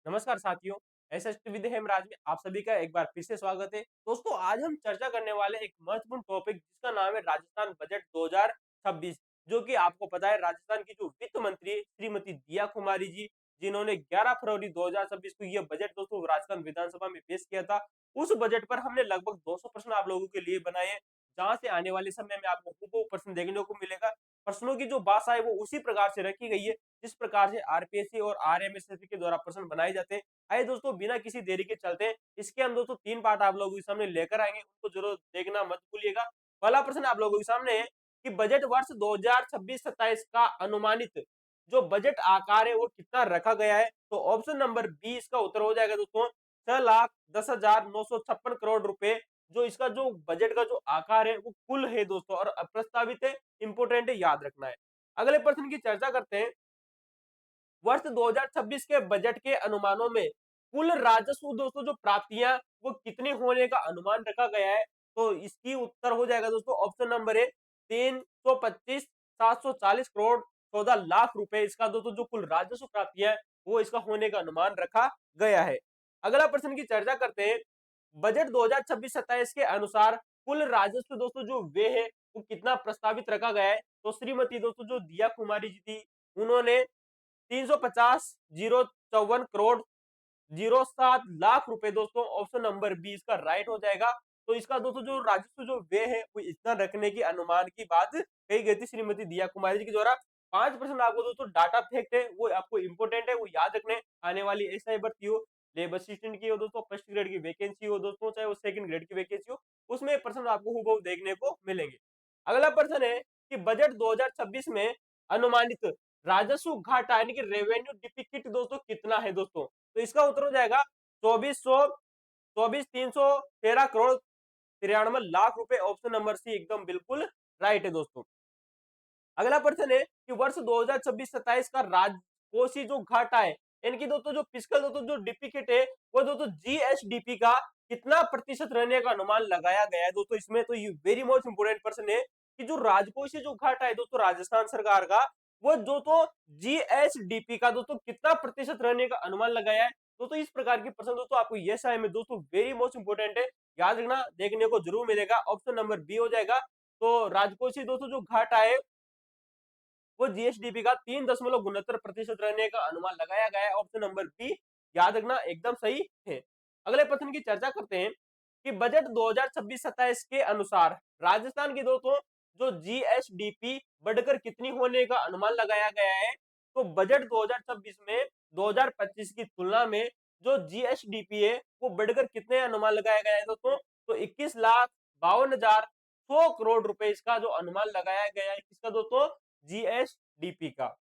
नमस्कार साथियों। SST with Hemraj में आप सभी का एक बार फिर से स्वागत है। दोस्तों, आज हम चर्चा करने वाले एक महत्वपूर्ण टॉपिक जिसका नाम है राजस्थान बजट 2026। जो कि आपको पता है, राजस्थान की जो वित्त मंत्री श्रीमती दिया कुमारी जी, जिन्होंने 11 फरवरी 2026 को यह बजट दोस्तों राजस्थान विधानसभा में पेश किया था। उस बजट पर हमने लगभग 200 प्रश्न आप लोगों के लिए बनाए हैं, जहां से आने वाले समय में आपको हूबहू प्रश्न देखने को मिलेगा। प्रश्नों की जो भाषा है वो उसी प्रकार से रखी गई है जिस प्रकार से आरपीएससी और आरएमएसएससी के द्वारा प्रश्न बनाए जाते हैं। आइए दोस्तों, बिना किसी देरी के चलते हैं। इसके हम दोस्तों 3 पार्ट आप लोगों के सामने लेकर आएंगे, उनको जरूर देखना मत भूलिएगा। पहला प्रश्न आप लोगों के सामने है कि बजट वर्ष 2026-27 का अनुमानित जो बजट आकार है वो कितना रखा गया है। तो ऑप्शन नंबर बी इसका उत्तर हो जाएगा दोस्तों 6,10,956 करोड़ रुपए। जो इसका जो बजट का जो आकार है वो कुल है दोस्तों, और अप्रस्तावित है, इंपोर्टेंट है, याद रखना है। अगले प्रश्न की चर्चा करते हैं। वर्ष 2026 के बजट के अनुमानों में कुल राजस्व दोस्तों जो प्राप्तियां वो कितनी होने का अनुमान रखा गया है। तो इसकी उत्तर हो जाएगा दोस्तों ऑप्शन नंबर है 325,740 करोड़ 14 लाख रुपए। इसका दोस्तों जो कुल राजस्व प्राप्तियां है वो इसका होने का अनुमान रखा गया है। अगला प्रश्न की चर्चा करते हैं। बजट 2026-27 के अनुसार कुल राजस्व दोस्तों जो वे है वो कितना प्रस्तावित रखा गया है। तो श्रीमती दोस्तों जो दिया कुमारी जी थी, उन्होंने 350,004 करोड़ 07 लाख रुपए दोस्तों, ऑप्शन नंबर बी इसका राइट हो जाएगा। तो इसका दोस्तों जो राजस्व जो व्यय है वो इतना रखने की अनुमान की बात कही गई थी श्रीमती दिया कुमारी जी के द्वारा। 5% आपको दोस्तों डाटा फैक्ट है वो आपको इंपोर्टेंट है, वो याद रखने। आने वाली एसआई भर्ती हो, लेबर असिस्टेंट की हो दोस्तों, फर्स्ट ग्रेड की वैकेंसी हो दोस्तों, चाहे वो सेकंड ग्रेड की वैकेंसी हो, उसमें प्रश्न आपको हूबहू देखने को मिलेंगे। अगला प्रश्न है कि बजट 2026 में अनुमानित राजस्व घाटा यानी कि रेवेन्यू डिफिसिट दोस्तों कितना है दोस्तों। तो इसका उत्तर हो जाएगा 24,313 करोड़ 93 लाख रुपए। ऑप्शन नंबर सी एकदम बिल्कुल राइट है दोस्तों। अगला प्रश्न है कि वर्ष 2026-27 का राजकोषीय जो घाटा है, इनकी दोस्तों जो फिस्कल दोस्तों जो डिफिसिट है वो दोस्तों जीएसडीपी का कितना प्रतिशत रहने का अनुमान लगाया गया है दोस्तों। इसमें तो ये वेरी मोस्ट इंपोर्टेंट प्रश्न है कि जो राजकोषीय जो घाटा है दोस्तों राजस्थान सरकार का, वो दोस्तों जीएसडीपी का दोस्तों कितना प्रतिशत रहने का अनुमान लगाया है दोस्तों। इस प्रकार के प्रश्न दोस्तों आपको यस आई में दोस्तों वेरी मोस्ट इंपोर्टेंट है, याद रखना, देखने को जरूर मिलेगा। ऑप्शन नंबर बी हो जाएगा। तो राजकोषीय दोस्तों जो घाटा है वो जीएसडीपी का 3.69% रहने का अनुमान लगाया गया है। ऑप्शन नंबर बी याद रखना एकदम सही है। अगले प्रश्न की चर्चा करते हैं कि बजट 2026-27 के अनुसार राजस्थान की दोस्तों जो जीएसडीपी बढ़कर कितनी होने का अनुमान लगाया गया है। तो बजट 2026 में 2025 की तुलना में जो जीएसडीपी है वो बढ़कर कितने अनुमान लगाया गया है दोस्तों। तो 21,52,100 करोड़ रुपए इसका जो अनुमान लगाया गया है किसका दोस्तों, जीएसडीपी का।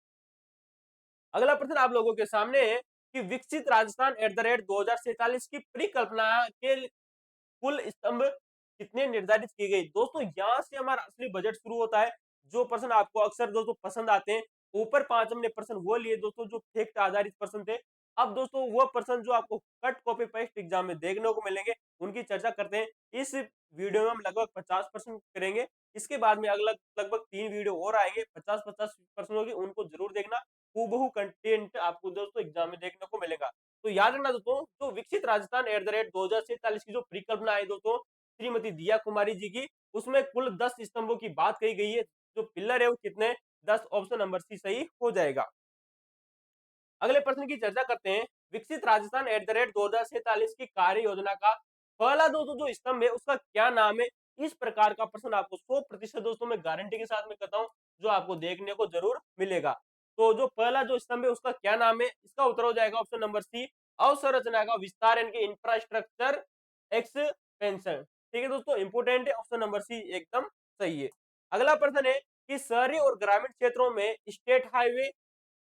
अगला प्रश्न आप लोगों के सामने है कि विकसित राजस्थान @2047 की परिकल्पना के कुल स्तंभ कितने निर्धारित किए गए। दोस्तों यहां से हमारा असली बजट शुरू होता है। जो प्रश्न आपको अक्सर दोस्तों पसंद आते हैं, ऊपर 5 हमने प्रश्न वो लिए दोस्तों जो फैक्ट आधारित प्रश्न थे। अब दोस्तों वो प्रश्न जो आपको कट कॉपी पेस्ट एग्जाम में देखने को मिलेंगे उनकी चर्चा करते हैं। इस वीडियो में हम लगभग 50% करेंगे। इसके बाद में अगला लगभग 3 वीडियो और आएंगे 50-50 प्रश्नों की, उनको जरूर देखना। हूबहू कंटेंट आपको दोस्तों एग्जाम में देखने को मिलेगा। तो याद रखना दोस्तों, जो विकसित राजस्थान @2047 की जो परिकल्पना है दोस्तों श्रीमती दिया कुमारी जी की, उसमें कुल 10 स्तंभों की बात कही गई है। जो पिलर है वो कितने, 10। ऑप्शन नंबर सी सही हो जाएगा। अगले प्रश्न की चर्चा करते हैं। विकसित राजस्थान @2047 की कार्य योजना का पहला दोस्तों जो स्तंभ है उसका क्या नाम है। इस प्रकार का प्रश्न आपको 100% दोस्तों मैं गारंटी के साथ में कहता हूं जो आपको देखने को जरूर मिलेगा। तो जो पहला जो स्तंभ है उसका क्या नाम है, इसका उत्तर हो जाएगा ऑप्शन नंबर सी, अवसंरचना का विस्तार यानी कि इंफ्रास्ट्रक्चर एक्सपेंशन। ठीक है दोस्तों, इंपोर्टेंट है, ऑप्शन नंबर सी एकदम सही है। अगला प्रश्न है कि शहरी और ग्रामीण क्षेत्रों में स्टेट हाईवे,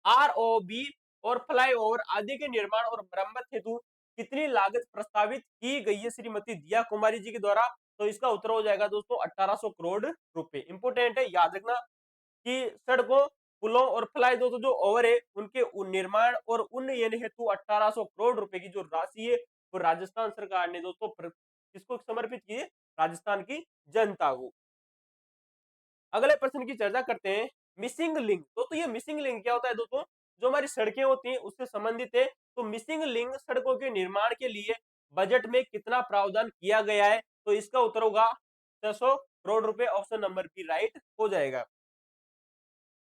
आरओबी और फ्लाईओवर आदि के निर्माण और मरम्मत हेतु कितनी लागत प्रस्तावित की गई है श्रीमती दिया कुमारी जी के द्वारा। तो इसका उत्तर हो जाएगा दोस्तों 1800 करोड़ रुपए। इंपोर्टेंट है, याद रखना कि सड़कों, पुलों और फ्लाई दोस्तों जो ओवर है उनके निर्माण और उन्नयन हेतु 1800 करोड़ रुपए की जो राशि है वो राजस्थान सरकार ने दोस्तों किसको समर्पित की है, राजस्थान की जनता को। अगले प्रश्न की चर्चा करते हैं। मिसिंग लिंक दोस्तों, ये मिसिंग लिंक क्या होता है दोस्तों, जो हमारी सड़कें होती हैं उससे संबंधित है। तो मिसिंग लिंक सड़कों के निर्माण के लिए बजट में कितना प्रावधान किया गया है? तो इसका उत्तर होगा 600 करोड़ रुपए। ऑप्शन नंबर बी राइट हो जाएगा।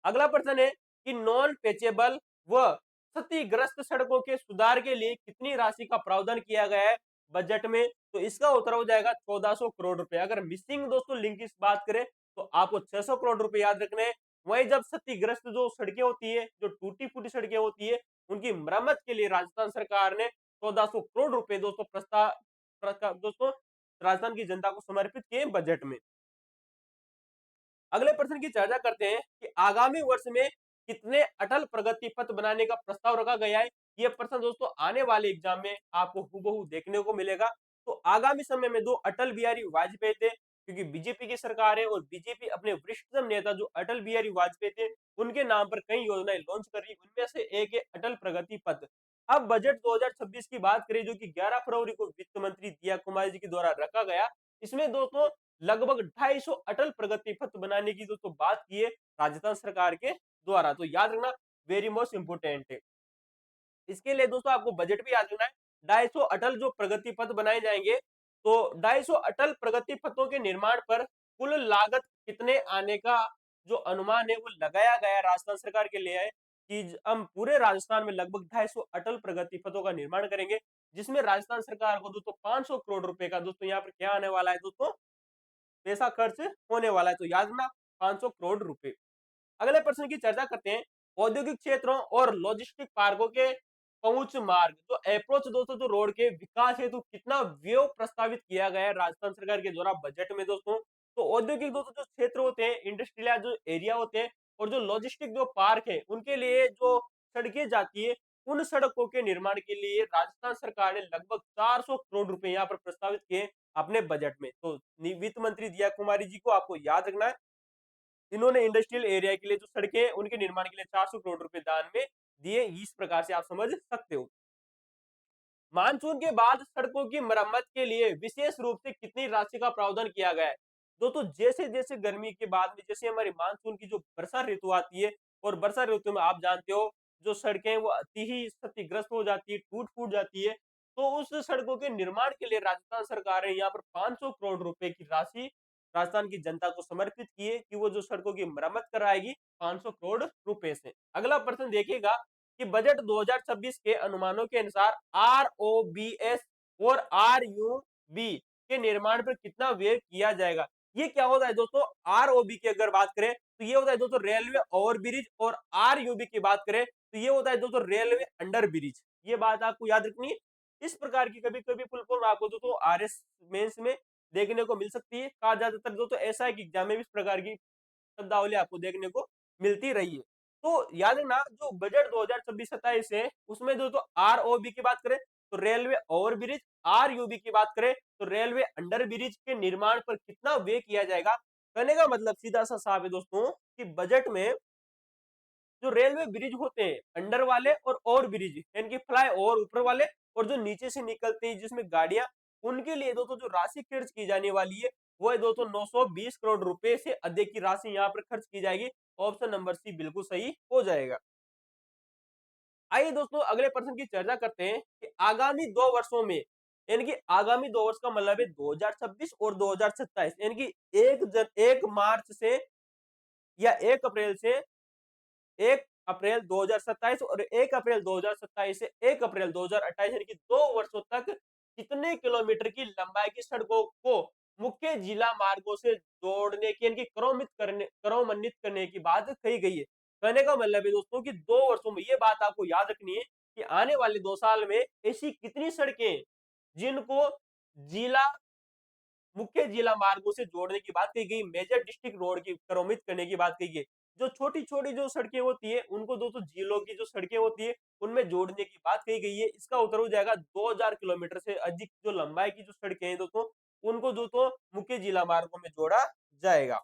अगला प्रश्न है कि नॉन पेचेबल व क्षतिग्रस्त सड़कों के सुधार के लिए कितनी राशि का प्रावधान किया गया है बजट में? तो इसका उत्तर हो जाएगा 1400 करोड़ रुपए। अगर मिसिंग दोस्तों लिंक की बात करें तो आपको 600 करोड़ रुपए याद रखने हैं। वहीं जब क्षतिग्रस्त जो सड़कें होती है, जो टूटी फूटी सड़कें होती है, उनकी मरम्मत के लिए राजस्थान सरकार ने 1400 करोड़ रुपए दोस्तों दोस्तों राजस्थान की जनता को समर्पित किए बजट में। अगले प्रश्न की चर्चा करते हैं कि आगामी वर्ष में कितने अटल प्रगति पथ बनाने का प्रस्ताव रखा गया है। ये प्रश्न दोस्तों आने वाले एग्जाम में आपको हूबहू देखने को मिलेगा। तो आगामी समय में दो अटल बिहारी वाजपेयी थे, क्योंकि बीजेपी की सरकार है और बीजेपी अपने वरिष्ठतम नेता जो अटल बिहारी वाजपेयी थे उनके नाम पर कई योजनाएं लॉन्च कर रही, उनमें से एक है अटल प्रगति पथ। अब बजट 2026 की बात करें जो कि 11 फरवरी को वित्त मंत्री दिया कुमारी जी के द्वारा रखा गया, इसमें दोस्तों लगभग 250 अटल प्रगति पथ बनाने की दोस्तों बात की है राजस्थान सरकार के द्वारा। तो याद रखना, वेरी मोस्ट इंपोर्टेंट है। इसके लिए दोस्तों आपको बजट भी याद रखना है। 250 अटल जो प्रगति पथ बनाए जाएंगे, तो 250 अटल प्रगति पथों के निर्माण पर कुल लागत कितने आने का जो अनुमान है वो लगाया गया राजस्थान सरकार के लिए है कि हम पूरे राजस्थान में लगभग 250 अटल प्रगति पथों का निर्माण करेंगे, जिसमें राजस्थान सरकार को दोस्तों 500 करोड़ रुपए का दोस्तों यहाँ पर क्या आने वाला है दोस्तों, पैसा खर्च होने वाला है। तो याद रखना 500 करोड़ रुपए। अगले प्रश्न की चर्चा करते हैं। औद्योगिक क्षेत्रों और लॉजिस्टिक पार्कों के पहुंच मार्ग जो अप्रोच दोस्तों जो रोड के विकास हेतु कितना व्यय प्रस्तावित किया गया है राजस्थान सरकार के द्वारा बजट में दोस्तों? तो औद्योगिक दोस्तों जो क्षेत्र होते हैं, इंडस्ट्रियल जो एरिया होते हैं और जो लॉजिस्टिक जो पार्क है उनके लिए जो सड़कें जाती है, उन सड़कों के निर्माण के लिए राजस्थान सरकार ने लगभग 400 करोड़ रुपए यहाँ पर प्रस्तावित किए अपने बजट में। तो वित्त मंत्री दिया कुमारी जी को आपको याद रखना है, इन्होंने इंडस्ट्रियल एरिया के लिए जो सड़कें हैं उनके निर्माण के लिए 400 करोड़ रुपए दान में दिए। इस प्रकार से आप समझ सकते हो। मानसून के बाद सड़कों की मरम्मत के लिए विशेष रूप से कितनी राशि का प्रावधान किया गया है? दोस्तों जैसे जैसे गर्मी के बाद में जैसे हमारी मानसून की जो वर्षा ऋतु आती है, और वर्षा ऋतु में आप जानते हो जो सड़कें वो अति ही क्षतिग्रस्त हो जाती है, टूट फूट जाती है। तो उस सड़कों के निर्माण के लिए राजस्थान सरकार ने यहाँ पर 500 करोड़ रुपए की राशि राजस्थान की जनता को समर्पित की है कि वो जो सड़कों की मरम्मत कराएगी 500 करोड़ रुपए से। अगला प्रश्न देखिएगा कि बजट 2026 के अनुमानों के अनुसार आरओबीएस और आरयूबी के निर्माण पर कितना व्यय किया जाएगा? ये क्या होता है दोस्तों? आरओबी की अगर बात करें तो ये होता है दोस्तों रेलवे ओवरब्रिज, और आरयूबी की बात करें तो ये होता है दोस्तों रेलवे अंडर ब्रिज। ये बात आपको याद रखनी है। इस प्रकार की कभी कभी फुल फॉर्म आपको दोस्तों आरएस मेंस में देखने को मिल सकती है। कहा ज्यादातर दोस्तों ऐसा है कि एग्जाम में भी इस प्रकार की शब्दावली आपको देखने को मिलती रही है। तो याद रखना जो बजट 2026-27 है उसमें दोस्तों आरओबी की बात करें तो रेलवे ओवरब्रिज, आरयूबी की बात करें तो रेलवे अंडर ब्रिज के निर्माण पर कितना व्यय किया जाएगा? कहने का मतलब सीधा सा साफ है दोस्तों कि बजट में जो रेलवे ब्रिज होते हैं अंडर वाले और ओवर ब्रिज यानी कि फ्लाई ओवर ऊपर वाले, और जो नीचे से निकलते हैं जिसमें गाड़ियां, उनके लिए दोस्तों जो राशि खर्च की जाने वाली है वो है दोस्तों 920 करोड़ रुपए से अधिक की राशि यहाँ पर खर्च की जाएगी। ऑप्शन नंबर सी बिल्कुल सही हो जाएगा। आइए दोस्तों अगले प्रश्न की चर्चा करते हैं कि आगामी 2 वर्षों में, यानी कि आगामी 2 वर्ष का मतलब है 2026 और 2027, यानी कि 1 मार्च से या 1 अप्रैल से 1 अप्रैल 2027 और 1 अप्रैल 2027 से 1 अप्रैल 2028, यानी कि 2 वर्षों तक कितने किलोमीटर की लंबाई की सड़कों को मुख्य जिला मार्गों से जोड़ने की, यानी कि क्रमोन्नत करने की बात कही गई है। कहने का मतलब है दोस्तों कि 2 वर्षों में, ये बात आपको याद रखनी है कि आने वाले 2 साल में ऐसी कितनी सड़कें जिनको जिला मुख्य जिला मार्गों से जोड़ने की बात कही गई, मेजर डिस्ट्रिक्ट रोड की क्रमित करने की बात कही गई। जो छोटी छोटी जो सड़कें होती है उनको दोस्तों जिलों की जो सड़कें होती है उनमें जोड़ने की बात कही गई है। इसका उत्तर हो जाएगा 2000 किलोमीटर से अधिक जो लंबाई की जो सड़कें हैं दोस्तों उनको दोस्तों मुख्य जिला मार्गों में जोड़ा जाएगा।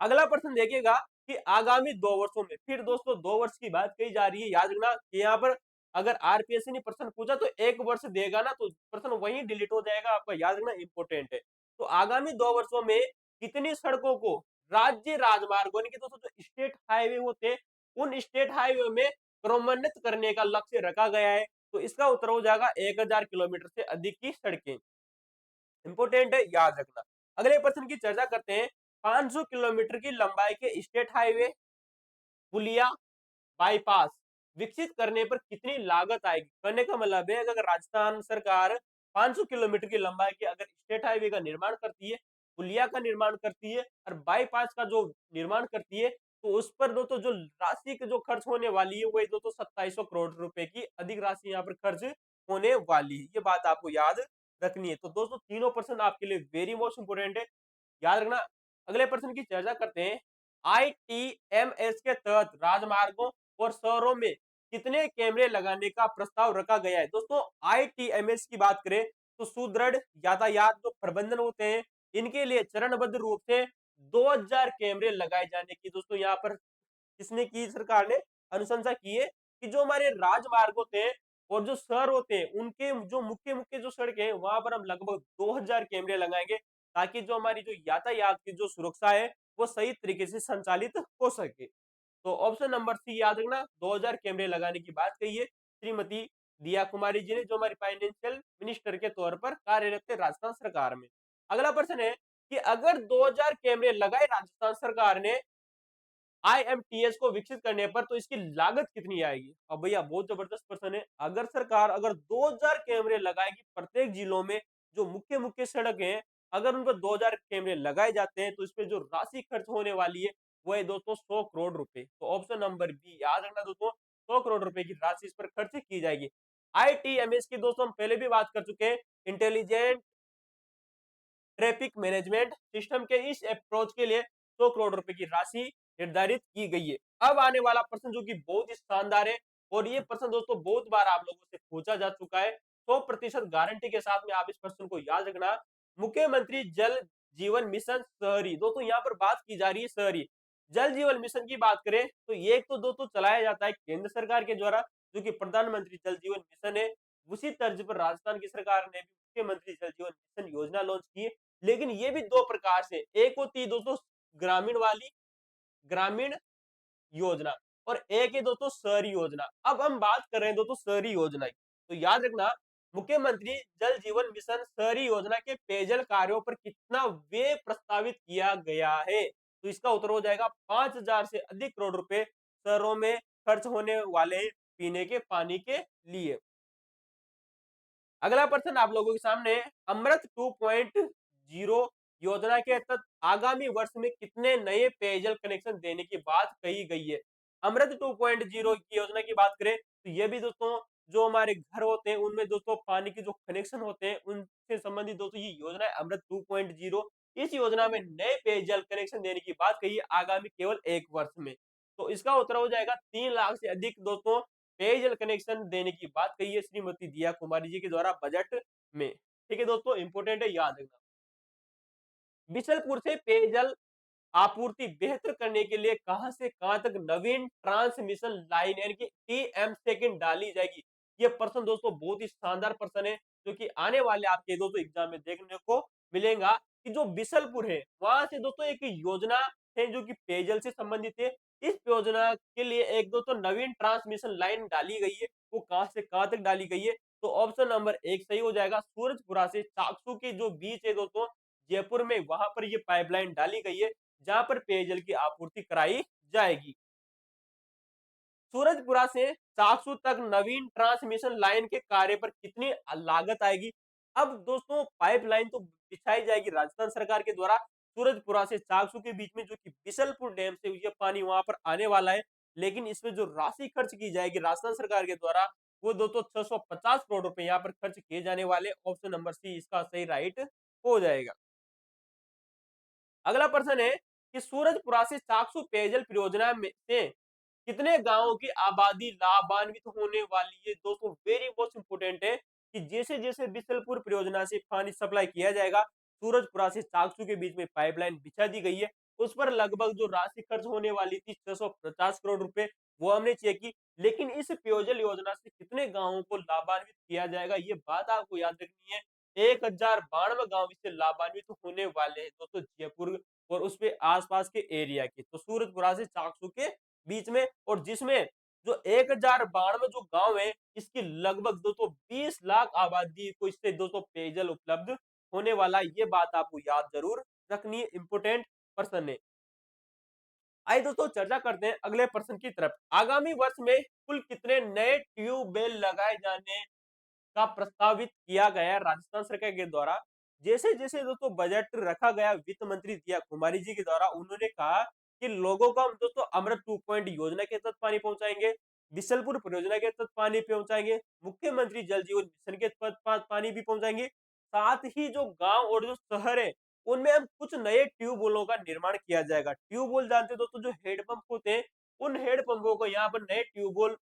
अगला प्रश्न देखिएगा कि आगामी 2 वर्षों में, फिर दोस्तों 2 वर्ष की बात कही जा रही है। याद रखना कि यहाँ पर अगर आरपीएससी ने प्रश्न पूछा तो 1 वर्ष देगा ना, तो प्रश्न वहीं डिलीट हो जाएगा, आपका याद रखना इंपॉर्टेंट है। तो आगामी 2 वर्षों में कितनी सड़कों को राज्य राजमार्गों, यानी कि दोस्तों जो स्टेट हाईवे होते हैं उन स्टेट हाईवे में क्रमोन्नत करने का लक्ष्य रखा गया है। तो इसका उत्तर हो जाएगा 1000 किलोमीटर से अधिक की सड़कें। इंपोर्टेंट है, याद रखना। अगले प्रश्न की चर्चा करते हैं। 500 किलोमीटर की लंबाई के स्टेट हाईवे, पुलिया, बाईपास विकसित करने पर कितनी लागत आएगी? कहने का मतलब है अगर राजस्थान सरकार 500 किलोमीटर की लंबाई के अगर स्टेट हाईवे का निर्माण करती है, पुलिया का निर्माण करती है और बाईपास का जो निर्माण करती है, तो उस पर दोस्तों जो राशि की जो खर्च होने वाली है वही दोस्तों 2700 करोड़ रुपए की अधिक राशि यहाँ पर खर्च होने वाली है। ये बात आपको याद रखनी है। तो दोस्तों तीनों प्रश्न आपके लिए वेरी मोस्ट इंपोर्टेंट है, याद रखना। अगले प्रश्न की चर्चा करते हैं। आईटीएमएस के तहत राजमार्गों और शहरों में कितने कैमरे लगाने का प्रस्ताव रखा गया है? दोस्तों आईटीएमएस की बात करें तो सुदृढ़ यातायात जो प्रबंधन होते हैं, इनके लिए चरणबद्ध रूप से 2000 कैमरे लगाए जाने की दोस्तों यहाँ पर किसने की, सरकार ने अनुशंसा की है कि जो हमारे राजमार्ग होते हैं और जो शहर होते हैं उनके जो मुख्य मुख्य जो सड़कें हैं वहां पर हम लगभग 2000 कैमरे लगाएंगे, ताकि जो हमारी जो यातायात की जो सुरक्षा है वो सही तरीके से संचालित हो सके। तो ऑप्शन नंबर सी याद रखना, 2000 कैमरे लगाने की बात कही है श्रीमती दिया कुमारी जी ने, जो हमारी फाइनेंशियल मिनिस्टर के तौर पर कार्यरत थे राजस्थान सरकार में। अगला प्रश्न है कि अगर 2000 कैमरे लगाए राजस्थान सरकार ने आईएमटीएस को विकसित करने पर, तो इसकी लागत कितनी आएगी? अब भैया बहुत जबरदस्त प्रश्न है। अगर सरकार अगर 2000 कैमरे लगाएगी प्रत्येक जिलों में, जो मुख्य मुख्य सड़क हैं, अगर उन पर 2000 कैमरे लगाए जाते हैं तो इसपे जो राशि खर्च होने वाली है वो है दोस्तों 100 करोड़ रुपए। तो ऑप्शन नंबर बी याद रखना दोस्तों, 100 करोड़ रुपए की राशि इस पर खर्च की जाएगी। आईटीएमएस की दोस्तों हम पहले भी बात कर चुके हैं। इंटेलिजेंट ट्रैफिक मैनेजमेंट सिस्टम के इस अप्रोच के लिए 100 करोड़ रुपए की राशि निर्धारित की गई है। अब आने वाला प्रश्न जो कि बहुत ही शानदार है, और ये प्रश्न दोस्तों बहुत बार आप लोगों से पूछा जा चुका है, 100% गारंटी के साथ में आप इस प्रश्न को याद रखना। मुख्यमंत्री जल जीवन मिशन शहरी, दोस्तों यहाँ पर बात की जा रही है शहरी जल जीवन मिशन की बात करें तो ये एक तो दोस्तों चलाया जाता है केंद्र सरकार के द्वारा, जो कि प्रधानमंत्री जल जीवन मिशन है। उसी तर्ज पर राजस्थान की सरकार ने भी मुख्यमंत्री जल जीवन मिशन योजना लॉन्च की है। लेकिन ये भी दो प्रकार से, एक होती है दोस्तों ग्रामीण वाली, ग्रामीण योजना, और एक है दोस्तों शहरी योजना। अब हम बात कर रहे हैं दोस्तों शहरी योजना की। तो याद रखना, मुख्यमंत्री जल जीवन मिशन शहरी योजना के पेयजल कार्यों पर कितना व्यय प्रस्तावित किया गया है? तो इसका उत्तर हो जाएगा 5000 से अधिक करोड़ रुपए शहरों में खर्च होने वाले हैं पीने के पानी के लिए। अगला प्रश्न आप लोगों के सामने, अमृत 2.0 योजना के तहत आगामी वर्ष में कितने नए पेयजल कनेक्शन देने की बात कही गई है? अमृत 2.0 की योजना की बात करें तो ये भी दोस्तों जो हमारे घर होते हैं उनमें दोस्तों पानी के जो कनेक्शन होते हैं उनसे संबंधित दोस्तों ये योजना है अमृत 2.0। इस योजना में नए पेयजल कनेक्शन देने की बात कही है आगामी केवल 1 वर्ष में। तो इसका उत्तर हो जाएगा 3 लाख से अधिक दोस्तों पेयजल कनेक्शन देने की बात कही है श्रीमती दिया कुमारी जी के द्वारा बजट में। ठीक है दोस्तों, इंपोर्टेंट है, याद रखना। बिशलपुर से पेयजल आपूर्ति बेहतर करने के लिए कहां से कहां तक नवीन ट्रांसमिशन लाइन यानी कि टीएम सेकंड डाली जाएगी? ये प्रश्न दोस्तों बहुत ही शानदार प्रश्न है, जो कि आने वाले आपके दोस्तों एग्जाम में देखने को मिलेगा कि जो बिशलपुर है वहां से दोस्तों एक योजना है जो कि पेयजल से संबंधित है। इस योजना के लिए एक दोस्तों नवीन ट्रांसमिशन लाइन डाली गई है, वो कहां से कहां तक डाली गई है? तो ऑप्शन नंबर एक सही हो जाएगा, सूरजपुरा से चाकसू के जो बीच है दोस्तों जयपुर में, वहां पर ये पाइपलाइन डाली गई है जहां पर पेयजल की आपूर्ति कराई जाएगी। सूरजपुरा से चाकसू तक नवीन ट्रांसमिशन लाइन के कार्य पर कितनी लागत आएगी? अब दोस्तों पाइपलाइन तो बिछाई जाएगी राजस्थान सरकार के द्वारा सूरजपुरा से चाकसू के बीच में, जो कि बिशलपुर डैम से ये पानी वहां पर आने वाला है। लेकिन इसमें जो राशि खर्च की जाएगी राजस्थान सरकार के द्वारा वो दोस्तों 650 करोड़ रुपए यहाँ पर खर्च किए जाने वाले। ऑप्शन नंबर सी इसका सही राइट हो जाएगा। अगला प्रश्न है कि सूरजपुरा से चाकसू पेयजल परियोजना में से कितने गांवों की आबादी लाभान्वित होने वाली है? दोस्तों वेरी मोस्ट इंपोर्टेंट है कि जैसे जैसे बिशलपुर परियोजना से पानी सप्लाई किया जाएगा, सूरजपुरा से चाकसू के बीच में पाइपलाइन बिछा दी गई है, उस पर लगभग जो राशि खर्च होने वाली थी 650 करोड़ रुपए, वो हमने चेक की। लेकिन इस पेयजल योजना से कितने गांवों को लाभान्वित किया जाएगा ये बात आपको याद रखनी है। 1092 गांव इससे लाभान्वित होने वाले हैं दोस्तों जयपुर और उसके आसपास के एरिया के, तो सूरजपुरा से चाकसू के बीच में, और जिसमें जो 1092 जो गांव है, इसकी लगभग 220 लाख आबादी को इससे दोस्तों पेयजल उपलब्ध होने वाला है। ये बात आपको याद जरूर रखनी है, इंपोर्टेंट प्रश्न है। आइए दोस्तों चर्चा करते हैं अगले प्रश्न की तरफ। आगामी वर्ष में कुल कितने नए ट्यूबवेल लगाए जाने का प्रस्तावित किया गया राजस्थान सरकार के द्वारा? जैसे जैसे दोस्तों बजट रखा गया, वित्त मंत्री दिया कुमारी जी के द्वारा, उन्होंने कहा कि लोगों को हम दोस्तों अमृत 2 योजना के तहत पानी पहुंचाएंगे, बिशलपुर परियोजना के तहत पानी पहुंचाएंगे, मुख्यमंत्री जल जीवन मिशन के तहत पानी भी पहुंचाएंगे। साथ ही जो गांव और जो शहर है, उनमें हम कुछ नए ट्यूबवेलों का निर्माण किया जाएगा। ट्यूबवेल जानते हो दोस्तों, जो हेडपंप होते हैं, उन हेडपंपों को यहाँ पर नए ट्यूबवेल,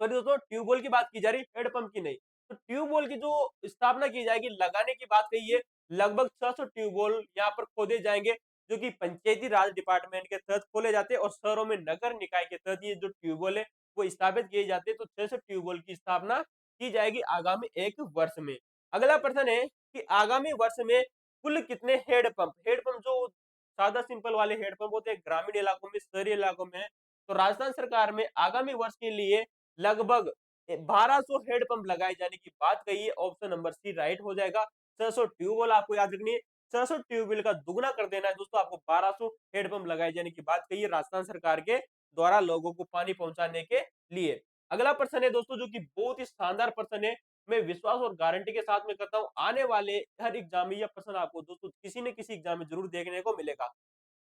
सॉरी दोस्तों ट्यूबवेल की बात की जा रही है, हेडपंप की नहीं। तो ट्यूबवेल की जो स्थापना की जाएगी, लगाने की बात कही है, लगभग 600 ट्यूबवेल यहाँ पर खोदे जाएंगे, जो कि पंचायती राज डिपार्टमेंट के तहत खोले जाते हैं, और शहरों में नगर निकाय के तहत ये जो ट्यूबवेल है वो स्थापित किए जाते हैं। तो 600 ट्यूबवेल की स्थापना की जाएगी आगामी 1 वर्ष में। अगला प्रश्न है कि आगामी वर्ष में कुल कितने हेडपंप, हेडपंप जो सादा सिंपल वाले हेडपंप होते हैं ग्रामीण इलाकों में, शहरी इलाकों में, तो राजस्थान सरकार में आगामी वर्ष के लिए लगभग 1200 हेडपंप लगाए जाने की बात कही है। ऑप्शन नंबर सी राइट हो जाएगा। 600 ट्यूबवेल आपको याद रखनी है, 600 ट्यूबवेल का दुगना कर देना है दोस्तों, आपको 1200 हेडपंप लगाए जाने की बात कही है राजस्थान सरकार के द्वारा लोगों को पानी पहुंचाने के लिए। अगला प्रश्न है दोस्तों, जो कि बहुत ही शानदार प्रश्न है, मैं विश्वास और गारंटी के साथ में करता हूं आने वाले हर एग्जाम में यह प्रश्न आपको दोस्तों किसी न किसी एग्जाम में जरूर देखने को मिलेगा।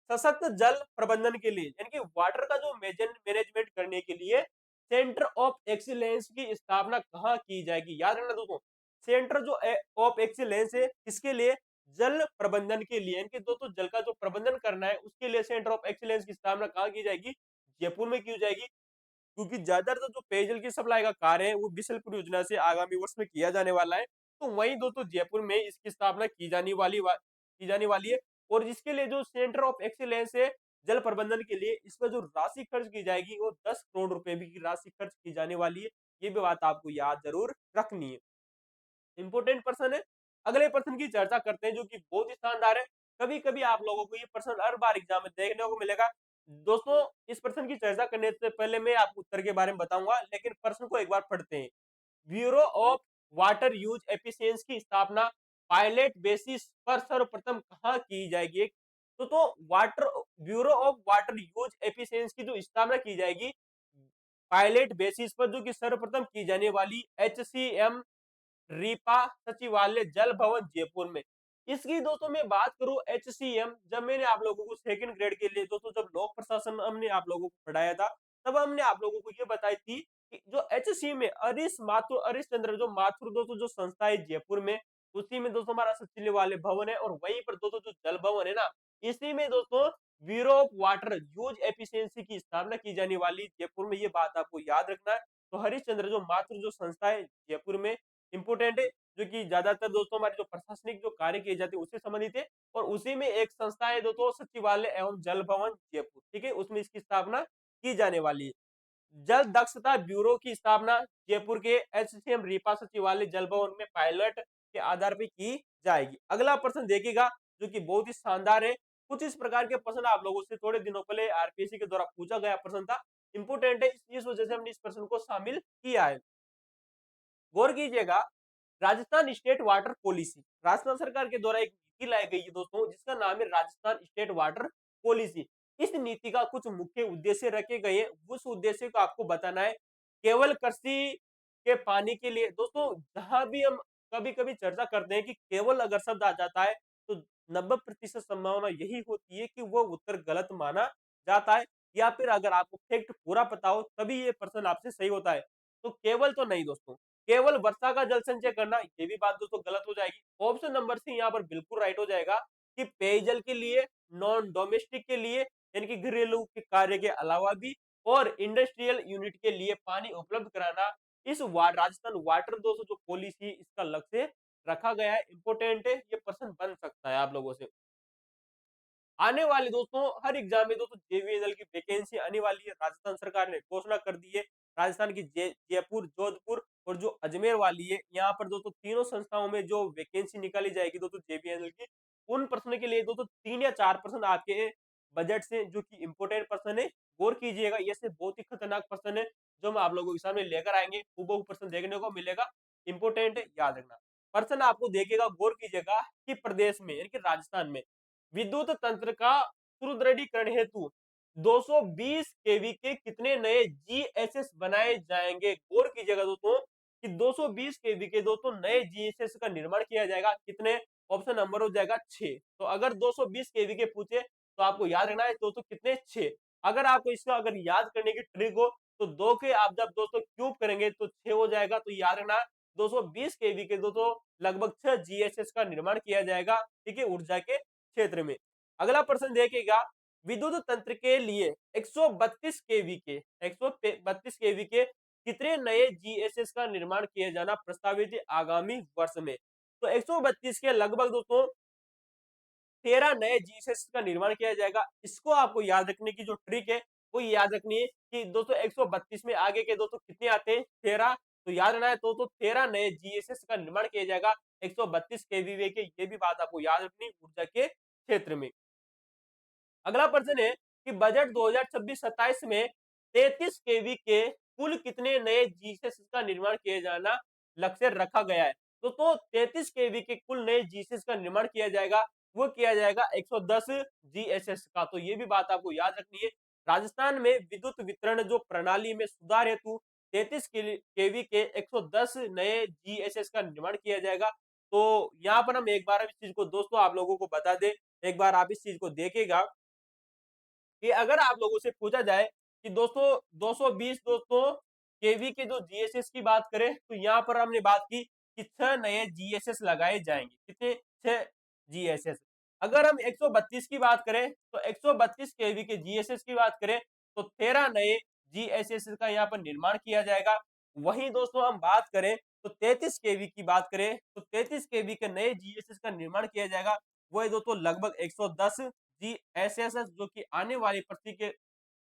सशक्त जल प्रबंधन के लिए, यानी कि वाटर का जो मैनेजमेंट करने के लिए सेंटर ऑफ एक्सीलेंस की स्थापना कहाँ की जाएगी? याद रखना दोस्तों, सेंटर जो ऑफ एक्सीलेंस है किसके लिए? जल प्रबंधन के लिए, यानी कि दोस्तों जल का जो प्रबंधन करना है उसके लिए सेंटर ऑफ एक्सीलेंस की स्थापना कहाँ की जाएगी? जयपुर में की जाएगी। क्योंकि ज्यादातर जो पेयजल की सप्लाई का कार्य है वो बिशलपुर योजना से आगामी वर्ष में किया जाने वाला है। तो वहीं दोस्तों जयपुर में इसकी स्थापना की जाने वाली है। और इसके लिए जो सेंटर ऑफ एक्सीलेंस है जल प्रबंधन के लिए, इस पर जो राशि खर्च की जाएगी वो 10 करोड़ रुपए भी की राशि खर्च की जाने वाली है। ये भी बात आपको याद जरूर रखनी है, इंपोर्टेंट प्रश्न है। अगले प्रश्न की चर्चा करते हैं, जो कि बहुत ही शानदार है। कभी कभी आप लोगों को ये प्रश्न हर बार एग्जाम में देखने को मिलेगा। दोस्तों इस प्रश्न की चर्चा करने से पहले मैं आपको उत्तर के बारे में बताऊंगा, लेकिन प्रश्न को एक बार पढ़ते हैं। Bureau of water use efficiency की स्थापना पायलट बेसिस पर सर्वप्रथम कहाँ की जाएगी? तो water bureau of water use efficiency की जो स्थापना की जाएगी पायलट बेसिस पर, जो कि सर्वप्रथम की जाने वाली HCM रीपा सचिवालय जल भवन जयपुर में। इसकी दोस्तों मैं बात करूं HCM, जब मैंने आप लोगों को सेकंड ग्रेड के लिए दोस्तों जब लोक प्रशासन हमने आप लोगों को पढ़ाया था, तब हमने आप लोगों को ये बताई थी कि जो HCM में हरीश चंद्र जो माथुर दोस्तों जो संस्था है जयपुर में, उसी में दोस्तों हमारा सचिवालय भवन है, और वहीं पर दोस्तों जो जल भवन है ना, इसी में दोस्तों bureau of water use efficiency की स्थापना की जाने वाली जयपुर में। ये बात आपको याद रखना है। तो हरीश चंद्र जो माथुर जो संस्था है जयपुर में, इंपोर्टेंट है, जो कि ज्यादातर दोस्तों हमारे जो प्रशासनिक जो कार्य किए जाते हैं उससे संबंधित है, और उसी में एक संस्था है दोस्तों सचिवालय एवं जल भवन जयपुर, ठीक है, उसमें इसकी स्थापना की जाने वाली है। जल दक्षता ब्यूरो की स्थापना जयपुर के HCM रीपा सचिवालय जल भवन में पायलट के आधार पर की जाएगी। अगला प्रश्न देखिएगा, जो कि बहुत ही शानदार है। कुछ इस प्रकार के प्रश्न आप लोगों से थोड़े दिनों पहले आरपीएससी के द्वारा पूछा गया प्रश्न था, इंपोर्टेंट है, इस वजह से हमने इस प्रश्न को शामिल किया है। गौर कीजिएगा, Rajasthan state water policy, Rajasthan सरकार के द्वारा एक नीति लाई गई है दोस्तों, जिसका नाम है राजस्थान स्टेट वाटर पॉलिसी। इस नीति का कुछ मुख्य उद्देश्य रखे गए हैं, उस उद्देश्य को आपको बताना है। केवल कृषि के पानी के लिए, दोस्तों जहां भी हम कभी कभी चर्चा करते हैं कि केवल अगर शब्द आ जाता है, तो 90% संभावना यही होती है कि वो उत्तर गलत माना जाता है, या फिर अगर आपको फैक्ट पूरा पता हो तभी ये प्रश्न आपसे सही होता है। तो केवल तो नहीं दोस्तों, केवल वर्षा का जल संचय करना, ये भी बात दोस्तों गलत हो जाएगी। ऑप्शन नंबर सी यहाँ पर बिल्कुल राइट हो जाएगा कि पेयजल के लिए, नॉन डोमेस्टिक के लिए, यानी कि घरेलू के कार्य के अलावा भी, और इंडस्ट्रियल यूनिट के लिए पानी उपलब्ध कराना, इस राजस्थान वाटर दोस्तों जो पॉलिसी इसका लक्ष्य रखा गया है। इंपोर्टेंट है, ये प्रश्न बन सकता है आप लोगों से आने वाले दोस्तों हर एग्जाम में। दोस्तों जेवीएनएल की वैकेंसी आने वाली है, राजस्थान सरकार ने घोषणा कर दी है। राजस्थान की जयपुर, जोधपुर और जो अजमेर वाली है, यहाँ पर दोस्तों तीनों संस्थाओं में जो वैकेंसी निकाली जाएगी दोस्तों जेवीएनएल की, उन प्रश्न के लिए दोस्तों 3 या 4 प्रश्न आपके बजट से, जो कि इंपोर्टेंट प्रश्न है, गौर कीजिएगा। ये से बहुत ही खतरनाक प्रश्न है जो हम आप लोगों के सामने लेकर आएंगे, हूबहू प्रश्न देखने को मिलेगा, इंपोर्टेंट है, याद रखना। प्रश्न आपको देखिएगा, गौर कीजिएगा कि प्रदेश में यानी कि राजस्थान में विद्युत तंत्र का सुदृढ़ीकरण हेतु 220 केवी के कितने नए जीएसएस बनाए जाएंगे। गौर कीजिएगा दोस्तों कि 220 केवी के दोस्तों नए जीएसएस का निर्माण किया जाएगा। कितने? ऑप्शन नंबर हो जाएगा 6। तो अगर 220 केवी के पूछे तो आपको याद रखना है दोस्तों कितने? 6। अगर आपको इसका अगर याद करने की ट्रिक हो तो 2 के आप जब दोस्तों क्यूब करेंगे तो 6 हो जाएगा। तो याद रखना 220 केवी के दोस्तों लगभग 6 जीएसएस का निर्माण किया जाएगा, ठीक है, ऊर्जा के क्षेत्र में। अगला प्रश्न देखिएगा, विद्युत तंत्र के लिए 132 केवी के 132 केवी के कितने नए जीएसएस का निर्माण किया जाना प्रस्तावित है आगामी वर्ष में। तो 132 के लगभग दोस्तों 13 नए जीएसएस का निर्माण किया जाएगा। इसको आपको याद रखने की जो ट्रिक है वो याद रखनी है कि दोस्तों 132 में आगे के दोस्तों कितने आते हैं? 13। तो याद रखना है दोस्तों 13 नए जीएसएस का निर्माण किया जाएगा 132 केवीए के। ये भी बात आपको याद रखनी ऊर्जा के क्षेत्र में। अगला प्रश्न है कि बजट 2026-27 में 33 केवी के कुल कितने नए जीएसएस का निर्माण किया जाना लक्ष्य रखा गया है। तो 33 केवी के कुल नए जीएसएस का निर्माण किया जाएगा, वो किया जाएगा 110 जीएसएस का। तो ये भी बात आपको याद रखनी है। राजस्थान में विद्युत वितरण जो प्रणाली में सुधार हेतु 33 केवी के 110 नए जीएसएस का निर्माण किया जाएगा। तो यहाँ पर हम एक बार इस चीज को दोस्तों आप लोगों को बता दें, एक बार आप इस चीज को देखेगा कि अगर आप लोगों से पूछा जाए कि दोस्तों 220 दोस्तों केवी के जो जीएसएस की बात करें तो यहाँ पर हमने बात की कि 6 नए जीएसएस लगाए जाएंगे। कितने? 6 जीएसएस। अगर हम 132 की बात करें तो 132 केवी के जीएसएस की बात करें तो 13 नए जीएसएस का यहाँ पर निर्माण किया जाएगा। वहीं दोस्तों हम बात करें तो 33 केवी की बात करें तो 33 केवी के नए जीएसएस का निर्माण किया जाएगा। वो है दोस्तों लगभग 110 जीएसएस, जो कि आने वाली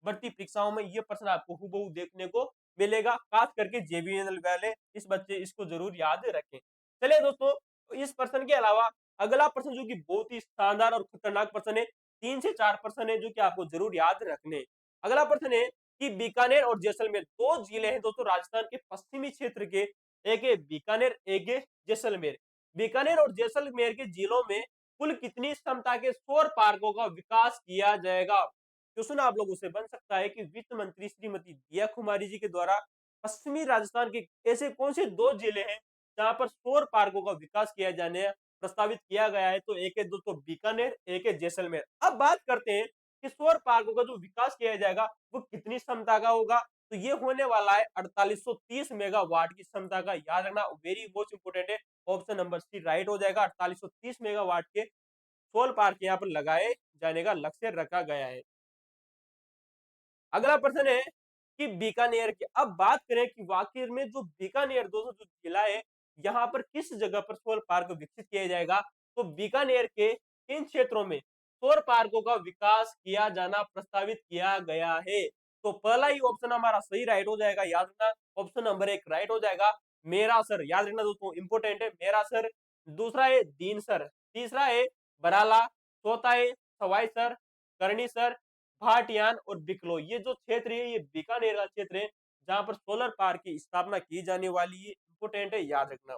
भर्ती परीक्षाओं में ये प्रश्न आपको हूबहू देखने को मिलेगा, खास करके जेबीएनएल वाले इस बच्चे इसको जरूर याद रखें। चलिए दोस्तों, इस प्रश्न के अलावा अगला प्रश्न जो कि बहुत ही शानदार और खतरनाक प्रश्न है, 3 से 4 प्रश्न है जो कि आपको जरूर याद रखने। अगला प्रश्न है कि बीकानेर और जैसलमेर दो जिले हैं दोस्तों राजस्थान के पश्चिमी क्षेत्र के, एक है बीकानेर, एक है जैसलमेर। बीकानेर और जैसलमेर के जिलों में कुल कितनी क्षमता के सौर पार्कों का विकास किया जाएगा। क्वेश्चन आप लोगों से बन सकता है कि वित्त मंत्री श्रीमती दिया कुमारी जी के द्वारा पश्चिमी राजस्थान के ऐसे कौन से दो जिले हैं जहां पर सौर पार्कों का विकास किया जाने प्रस्तावित किया गया है। तो एक है दोस्तों बीकानेर, एक है जैसलमेर। अब बात करते हैं कि सौर पार्कों का जो विकास किया जाएगा वो कितनी क्षमता का होगा। तो ये होने वाला है 4830 मेगावाट की क्षमता का। याद रखना, वेरी मोस्ट इंपोर्टेंट है, ऑप्शन नंबर सी राइट हो जाएगा। 4830 मेगावाट के सोल पार्क यहाँ पर लगाए जाने का लक्ष्य रखा गया है। अगला प्रश्न है कि बीकानेर की अब बात करें कि वाकई में जो बीकानेर दोस्तों जो जिला है यहाँ पर किस जगह पर सौर पार्क विकसित किया जाएगा। तो बीकानेर के किन क्षेत्रों में सौर पार्कों का विकास किया जाना प्रस्तावित किया गया है। तो पहला ही ऑप्शन हमारा सही राइट हो जाएगा। याद रखना, ऑप्शन नंबर 1 राइट हो जाएगा, मेरासर। याद रखना दोस्तों, इंपोर्टेंट है, मेरासर। दूसरा है दीनसर, तीसरा है बराला, चौथा है सवाईसर, करनीसर, भाटियान और बिकलो। ये जो क्षेत्र है ये बीकानेर का क्षेत्र है जहां पर सोलर पार्क की स्थापना की जाने वाली है। इंपोर्टेंट है, याद रखना।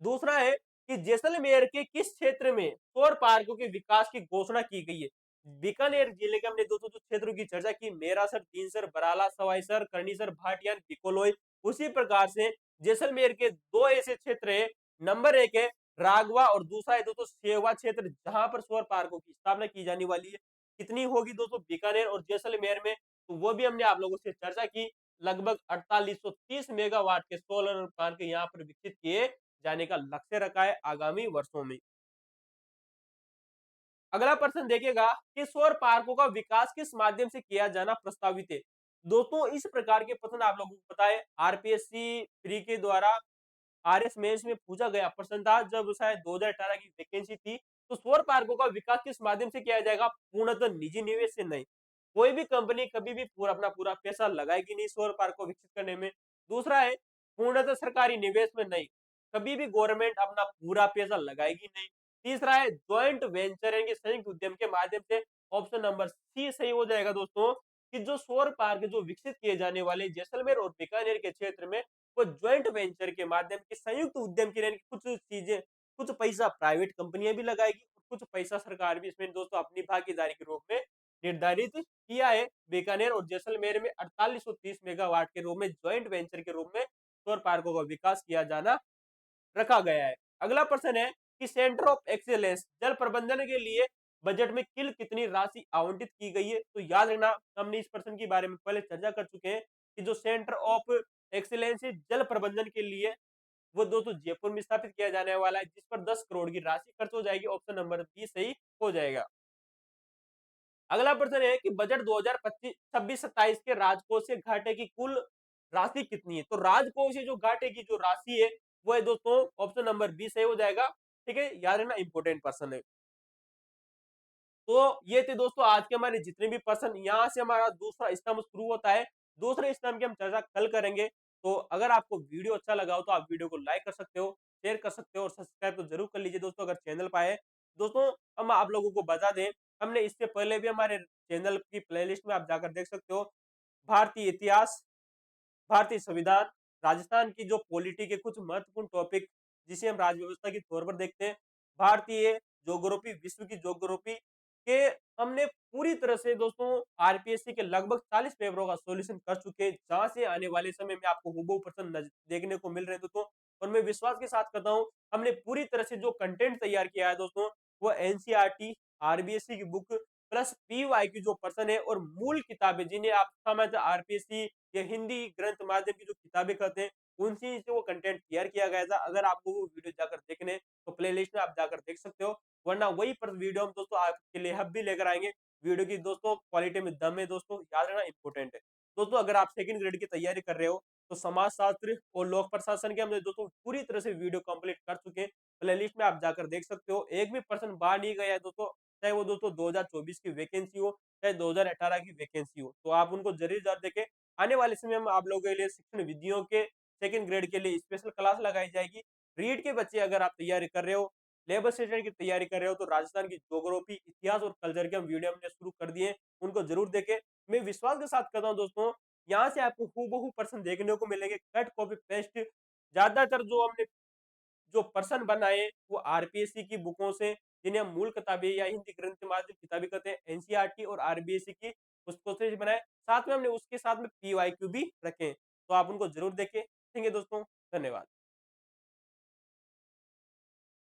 दूसरा है कि जैसलमेर के किस क्षेत्र में सौर पार्कों के विकास की घोषणा की गई है। बीकानेर जिले के हमने दोस्तों जो क्षेत्रों की चर्चा की, मेरासर, दीनसर, बराला, सवाईसर, करनीसर, भाटियान, बिकोलोई। उसी प्रकार से जैसलमेर के दो ऐसे क्षेत्र है, नंबर 1 है रागवा और दूसरा है दोस्तों सेवा क्षेत्र, जहां पर सौर पार्कों की स्थापना की जाने वाली है। कितनी होगी दोस्तों बीकानेर और जैसलमेर में, तो वो भी हमने आप लोगों से चर्चा की। लगभग 4830 मेगावाट के सोलर पार्क यहाँ पर विकसित किए जाने का लक्ष्य रखा है आगामी वर्षों में। अगला प्रश्न देखिएगा कि सौर पार्कों का विकास किस माध्यम से किया जाना प्रस्तावित है। दोस्तों इस प्रकार के प्रश्न आप लोगों को पता है आरपीएससी प्री के द्वारा आरएस मेंस में पूछा गया प्रश्न था, जब शायद 2018 की वैकेंसी थी। तो सौर पार्कों का विकास किस माध्यम से किया जाएगा? पूर्णतः निजी निवेश से नहीं। कोई भी कंपनी कभी भी पूरा अपना पूरा पैसा लगाएगी नहीं सौर पार्क को विकसित करने में। दूसरा है पूर्णतः सरकारी निवेश में नहीं, कभी भी गवर्नमेंट अपना पूरा पैसा लगाएगी नहीं। तीसरा है ज्वाइंट वेंचर यानी कि संयुक्त उद्यम के माध्यम से। ऑप्शन नंबर सी सही हो जाएगा दोस्तों, कि जो सौर पार्क जो विकसित किए जाने वाले जैसलमेर और बीकानेर के क्षेत्र में, वो ज्वाइंट वेंचर के माध्यम के संयुक्त उद्यम की यानी कि कुछ चीजें, कुछ पैसा प्राइवेट कंपनियां भी लगाएगी और कुछ पैसा सरकार भी इसमें दोस्तों अपनी भागीदारी के रूप में निर्धारित किया है। बीकानेर और जैसलमेर में 4830 मेगावाट के रूप में ज्वाइंट वेंचर के रूप में सौर पार्कों का विकास किया जाना रखा गया है। अगला प्रश्न है कि सेंटर ऑफ एक्सीलेंस जल प्रबंधन के लिए बजट में किल कितनी राशि आवंटित की गई है। तो याद रखना, हमने इस प्रश्न के बारे में पहले चर्चा कर चुके हैं कि जो सेंटर ऑफ एक्सीलेंस है जल प्रबंधन के लिए, वो दोस्तों जयपुर में स्थापित किया जाने वाला है, जिस पर 10 करोड़ की राशि खर्च हो जाएगी। ऑप्शन नंबर बी सही हो जाएगा। अगला प्रश्न है कि बजट 2025 26-27 के राजकोषीय घाटे की कुल राशि कितनी है। तो राजकोषीय जो घाटे की जो राशि है वो है दोस्तों, ऑप्शन नंबर बी सही हो जाएगा। ठीक है, याद रखना, इंपोर्टेंट पर्सन है। तो ये थे दोस्तों आज के हमारे जितने भी पर्सन। यहाँ से हमारा दूसरा स्तंभ शुरू होता है। दूसरे स्तंभ की हम चर्चा कल करेंगे। तो अगर आपको वीडियो अच्छा लगा हो तो आप वीडियो को लाइक कर सकते हो, शेयर कर सकते हो और सब्सक्राइब तो जरूर कर लीजिए दोस्तों, अगर चैनल पर आए। दोस्तों हम आप लोगों को बता दें, हमने इससे पहले भी हमारे चैनल की प्लेलिस्ट में आप जाकर देख सकते हो, भारतीय इतिहास, भारतीय संविधान, राजस्थान की जो पॉलिटी के कुछ महत्वपूर्ण टॉपिक जिसे हम राज्य व्यवस्था के तौर पर देखते हैं, भारतीय ज्योग्राफी, विश्व की ज्योग्राफी के हमने पूरी तरह से दोस्तों आरपीएससी के लगभग 40 पेपरों का सॉल्यूशन कर चुके हैं, जहां से आने वाले समय में आपको हूबहू प्रश्न देखने को मिल रहे हैं दोस्तों। और मैं विश्वास के साथ कहता हूं, हमने पूरी तरह से जो कंटेंट तैयार किया है दोस्तों, वो एनसीईआरटी, आरबीएससी की बुक प्लस पीवाई की जो पर्सन है और मूल किताबें जिन्हें आप समझ आरपीएससी या हिंदी ग्रंथ माध्यम की जो किताबें कहते हैं, उनसे से वो कंटेंट तैयार किया गया था। अगर आपको वो वीडियो जाकर देखने, तो प्लेलिस्ट में आप जाकर देख सकते हो, वरना वही पर वीडियो हम दोस्तों आपके लिए हम भी लेकर आएंगे। वीडियो की दोस्तों क्वालिटी में दम है दोस्तों, याद रखना, इंपॉर्टेंट है। दोस्तों अगर आप सेकंड ग्रेड की तैयारी कर रहे हो, तो समाज शास्त्र और लोक प्रशासन के हमने दोस्तों पूरी तरह से वीडियो कंप्लीट कर चुके हैं। प्लेलिस्ट में आप जाकर देख सकते हो। एक भी पर्सन बाहर नहीं गया है दोस्तों, चाहे वो दोस्तों 2024 की वैकेंसी हो, चाहे 2018 की वैकेंसी हो, तो आप उनको जरूर देखें। आने वाले समय में आप लोगों के लिए शिक्षण विधियों के सेकंड ग्रेड के लिए स्पेशल क्लास लगाई जाएगी। रीड के बच्चे अगर आप तैयारी कर रहे हो, लेबर स्टेशन की तैयारी कर रहे हो, तो राजस्थान की ज्योग्राफी, इतिहास और कल्चर के हम वीडियो हमने शुरू कर दिए, उनको जरूर देखें। मैं विश्वास के साथ कहता हूँ दोस्तों, यहाँ से आपको हूबहू प्रश्न देखने को मिलेंगे, कट कॉपी पेस्ट। ज्यादातर जो हमने जो पर्सन बनाए वो आरपीएससी की बुकों से, जिन्हें हम मूल किताबें या हिंदी ग्रंथ के माध्यम किताबें कहते हैं, एनसीईआरटी और आरबीएससी की पुस्तकों से बनाए। साथ में हमने उसके साथ में पीवाईक्यू भी रखे, तो आप उनको जरूर देखें। ठीक है दोस्तों, धन्यवाद।